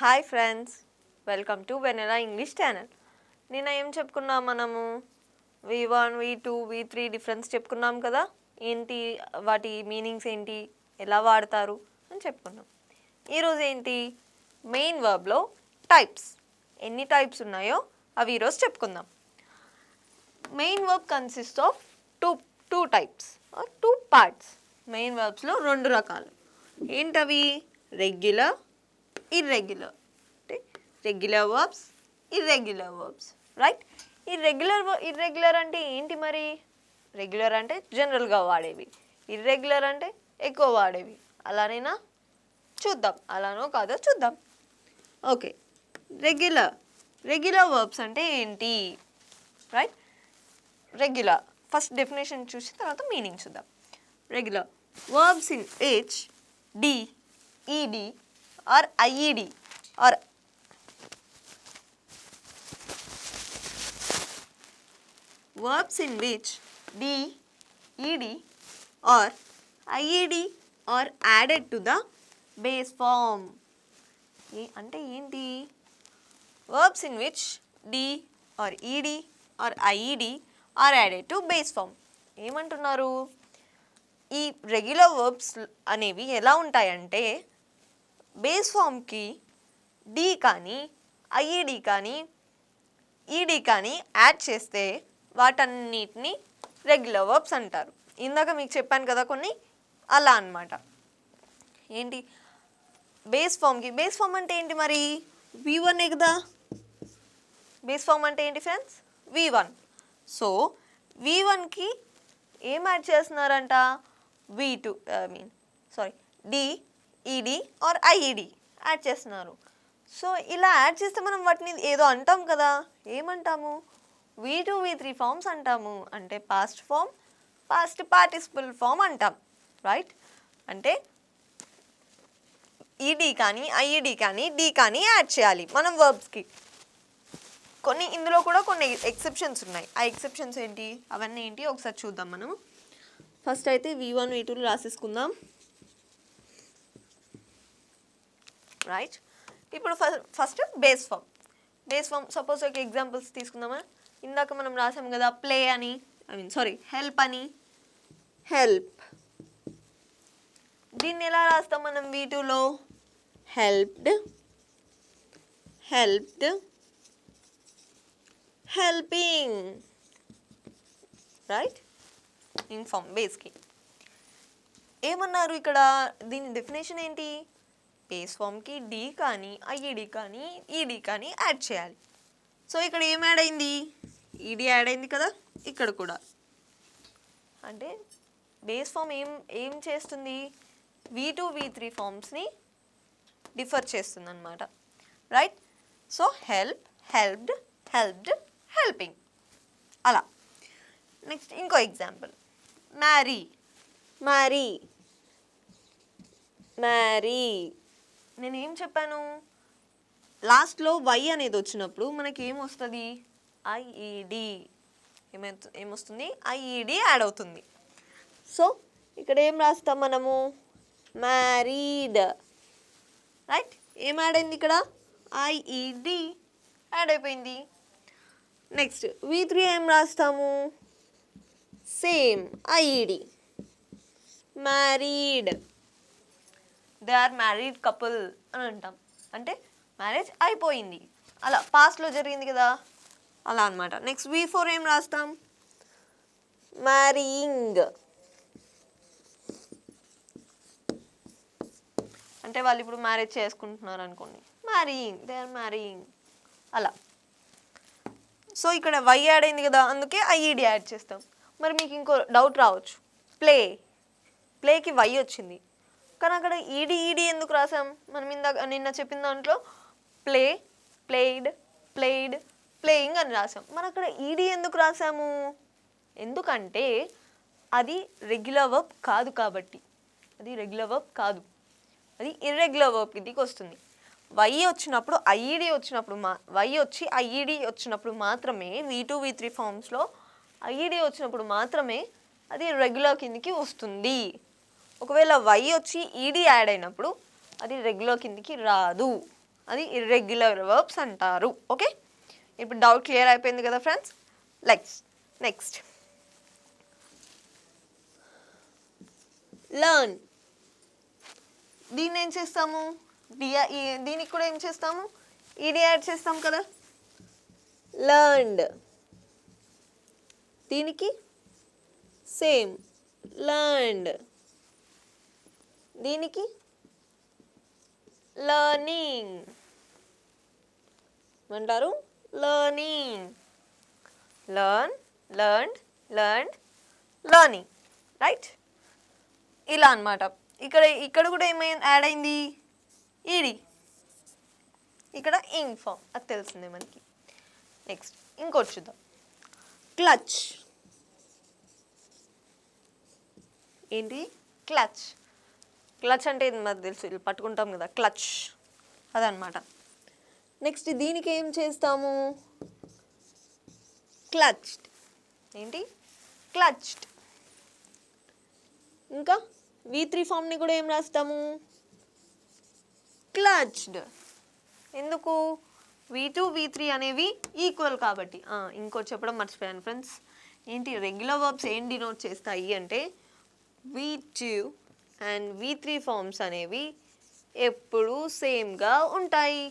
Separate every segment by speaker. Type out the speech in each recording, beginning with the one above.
Speaker 1: Hi friends, welcome to Vennela English channel. నిన్న ఏం చెప్పుకున్నాం మనము? V1, V2, V3 డిఫరెన్స్ చెప్పుకున్నాం కదా. ఏంటి వాటి మీనింగ్స్ ఏంటి, ఎలా వాడతారు అని చెప్పుకున్నాం. ఈరోజు ఏంటి, మెయిన్ వర్బ్లో టైప్స్ ఎన్ని టైప్స్ ఉన్నాయో అవి ఈరోజు చెప్పుకుందాం. Main verb consist of two types or two parts. Main వర్బ్స్లో రెండు రకాలు. ఏంటవి? Regular, irregular. Regular verbs, irregular verbs, right? ఈ ఇర్రెగ్యులర్ అంటే ఏంటి మరి? రెగ్యులర్ అంటే జనరల్గా వాడేవి, ఇర్రెగ్యులర్ అంటే ఎక్కువ వాడేవి. అలానేనా? చూద్దాం, అలానో కాదో చూద్దాం. ఓకే, రెగ్యులర్ వర్బ్స్ అంటే ఏంటి, రైట్? రెగ్యులర్ ఫస్ట్ డెఫినేషన్ చూసి తర్వాత మీనింగ్ చూద్దాం. Regular verbs in H, D, ED or IED or verbs in which D, ED or IED are added to the base form. అంటే ఏంటి? verbs in which D or ED or IED are added to base form. ఏమంటున్నారు? ఈ regular verbs అనేవి ఎలా ఉంటాయంటే base ఫామ్కి D కానీ IED కానీ ఈడి కానీ యాడ్ చేస్తే వాటన్నిటిని రెగ్యులర్ వర్బ్స్ అంటారు. ఇందాక మీకు చెప్పాను కదా కొన్ని, అలా అన్నమాట. ఏంటి బేస్ ఫామ్ అంటే ఏంటి మరి? V1 కదా. బేస్ ఫామ్ అంటే ఏంటి ఫ్రెండ్స్? V1. సో V1కి ఏం యాడ్ చేస్తున్నారంట? V2 డి, ఈడి ఆర్ ఐఈడి యాడ్ చేస్తున్నారు. సో ఇలా యాడ్ చేస్తే మనం వాటిని ఏదో అంటాం కదా. ఏమంటాము? V2, V3 ఫామ్స్ అంటాము. అంటే past form, past participle form అంటాం, రైట్? అంటే ఈడి కానీ ఐఈడి కానీ డి కానీ యాడ్ చేయాలి మనం వర్బ్స్కి. ఇందులో కూడా కొన్ని ఎక్సెప్షన్స్ ఉన్నాయి. ఆ ఎక్సెప్షన్స్ ఏంటి, అవన్నీ ఏంటి ఒకసారి చూద్దాం మనం. ఫస్ట్ అయితే V1, V2 రాసేసుకుందాం, రైట్? ఇప్పుడు ఫస్ట్ బేస్ ఫామ్ సపోజ్ ఒక ఎగ్జాంపుల్స్ తీసుకుందామా. ఇందాక మనం రాసాం కదా ప్లే అని, హెల్ప్ అని. హెల్ప్ దీన్ని ఎలా రాస్తాం మనం V2లో? Helped, helping, right? In form బేస్కి ఏమన్నారు ఇక్కడ? దీని డెఫినేషన్ ఏంటి? బేస్ ఫామ్కి డి కానీ ఐఈడి కానీ ఈడి కానీ యాడ్ చేయాలి. సో ఇక్కడ ఏం యాడ్ అయింది? ఈడి యాడ్ అయింది కదా. ఇక్కడ కూడా అంటే బేస్ ఫామ్ ఏం చేస్తుంది? V2, V3 ఫామ్స్ని డిఫర్ చేస్తుంది అన్నమాట, రైట్? సో హెల్ప్డ్, హెల్పింగ్, అలా. నెక్స్ట్ ఇంకో ఎగ్జాంపుల్, మ్యారీ. నేనేం చెప్పాను? లాస్ట్లో వై అనేది వచ్చినప్పుడు మనకి ఏమొస్తుంది? ఐఈడి. ఏమొస్తుంది? ఐఈడి యాడ్ అవుతుంది. సో ఇక్కడ ఏం రాస్తాం మనము? Married, right? ఏం యాడ్ అయింది ఇక్కడ? ఐఈడి యాడ్ అయిపోయింది. నెక్స్ట్ V3 ఏం రాస్తాము? Same IED, married. They are married couple అని అంటాం. అంటే మ్యారేజ్ అయిపోయింది, అలా పాస్ట్లో జరిగింది కదా, అలా అనమాట. నెక్స్ట్ V4 ఏం రాస్తాం? మ్యారీయింగ్. అంటే వాళ్ళు ఇప్పుడు మ్యారేజ్ చేసుకుంటున్నారు అనుకోండి, దే ఆర్ మ్యారీయింగ్, అలా. సో ఇక్కడ వై యాడ్ అయింది కదా, అందుకే ఐఈడి యాడ్ చేస్తాం. మరి మీకు ఇంకో డౌట్ రావచ్చు, ప్లేకి వై వచ్చింది కానీ అక్కడ ఈడి ఎందుకు రాసాం? మనం నిన్న చెప్పిన దాంట్లో ప్లేయిడ్, ప్లేయింగ్ అని రాసాం. మనం అక్కడ ఈడి ఎందుకు రాసాము? ఎందుకంటే అది రెగ్యులర్ వర్బ్ కాదు కాబట్టి. అది రెగ్యులర్ వర్బ్ కాదు, అది ఇర్రెగ్యులర్ వర్బ్ కిందికి వస్తుంది. వై వచ్చినప్పుడు ఐఈడి వచ్చినప్పుడు వై వచ్చి ఐఈడి వచ్చినప్పుడు మాత్రమే V2, V3 ఫామ్స్లో ఐఈడి వచ్చినప్పుడు మాత్రమే అది రెగ్యులర్ కిందికి వస్తుంది. ఒకవేళ వై వచ్చి ఈడి యాడ్ అయినప్పుడు అది రెగ్యులర్ కిందికి రాదు అది ఇర్రెగ్యులర్ వర్బ్స్ అంటారు. ఓకే, ఇప్పుడు డౌట్ క్లియర్ అయిపోయింది కదా ఫ్రెండ్స్. Next learn. దీన్ని ఏం చేస్తాము, దీనికి కూడా ఏం చేస్తాము, ఈడీ యాడ్ చేస్తాం కదా. లర్న్డ్, దీనికి సేమ్ లర్న్డ్, దీనికి లర్నింగ్ అంటారు. Learning, learn, learned, learned, learning, right. ఇలా అన్నమాట. ఇక్కడ కూడా ఏమైనా యాడ్ అయింది, ఈడి, ఇక్కడ ఇంగ్ ఫామ్, అది తెలిసిందే మనకి. నెక్స్ట్ ఇంకోటి చూద్దాం, క్లచ్. ఏంటి క్లచ్? క్లచ్ అంటే ఇది మాకు తెలుసు, ఇది పట్టుకుంటాం కదా, క్లచ్ అదనమాట. నెక్స్ట్ దీనికి ఏం చేస్తాము, క్లచ్డ్. ఏంటి క్లచ్డ్. ఇంకా V3 ఫామ్ని కూడా ఏం రాస్తాము, క్లచ్డ్. ఎందుకు, V2 V3 అనేవి ఈక్వల్ కాబట్టి. ఇంకోటి చెప్పడం మర్చిపోయాను ఫ్రెండ్స్. ఏంటి రెగ్యులర్ వర్బ్స్ ఏం డినోట్ చేస్తాయి అంటే V2 అండ్ V3 ఫామ్స్ అనేవి ఎప్పుడూ సేమ్గా ఉంటాయి.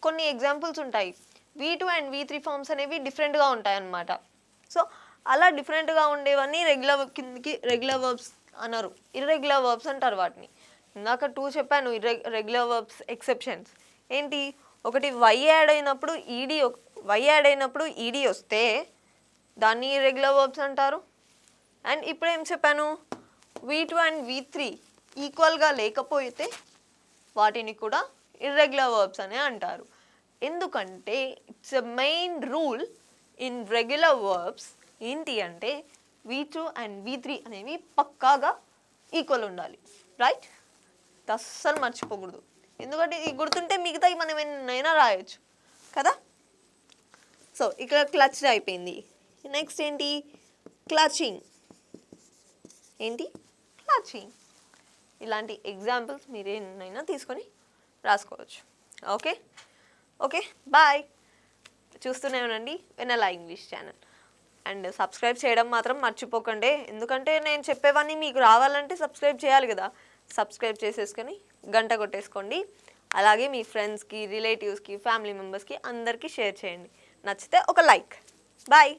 Speaker 1: కొన్ని ఎగ్జాంపుల్స్ ఉంటాయి, V2 అండ్ V3 ఫామ్స్ అనేవి డిఫరెంట్గా ఉంటాయి అన్నమాట. సో అలా డిఫరెంట్గా ఉండేవన్నీ రెగ్యులర్ వర్బ్స్ అన్నారు, ఇర్రెగ్యులర్ వర్బ్స్ అంటారు వాటిని. ఇందాక 2 చెప్పాను రెగ్యులర్ వర్బ్స్ ఎక్సెప్షన్స్. ఏంటి, ఒకటి వై యాడ్ అయినప్పుడు ఈడీ వస్తే దాన్ని ఇర్రెగ్యులర్ వర్బ్స్ అంటారు. అండ్ ఇప్పుడు ఏం చెప్పాను, V2 అండ్ V3 ఈక్వల్గా లేకపోతే వాటిని కూడా ఇర్రెగ్యులర్ వర్బ్స్ అనే అంటారు. ఎందుకంటే it's a main rule in regular verbs ఏంటి అంటే V2 అండ్ V3 అనేవి పక్కాగా ఈక్వల్ ఉండాలి, రైట్. అస్సలు మర్చిపోకూడదు, ఎందుకంటే ఇది గుర్తుంటే మిగతా మనం ఎన్నైనా రాయొచ్చు కదా. సో ఇక్కడ క్లచ్ అయిపోయింది. నెక్స్ట్ ఏంటి, క్లచింగ్. ఏంటి క్లచింగ్. ఇలాంటి ఎగ్జాంపుల్స్ మీరు ఎన్నైనా తీసుకొని రాసుకోవచ్చు. Okay bye. చూస్తూనే ఉండండి Vennela English channel. And subscribe చేయడం మాత్రం మర్చిపోకండి, ఎందుకంటే నేను చెప్పేవన్నీ మీకు రావాలంటే సబ్స్క్రైబ్ చేయాలి కదా. సబ్స్క్రైబ్ చేసేసుకొని గంట కొట్టేసుకోండి. అలాగే మీ ఫ్రెండ్స్కి, రిలేటివ్స్కి, ఫ్యామిలీ మెంబర్స్కి అందరికీ షేర్ చేయండి. నచ్చితే ఒక లైక్. బాయ్.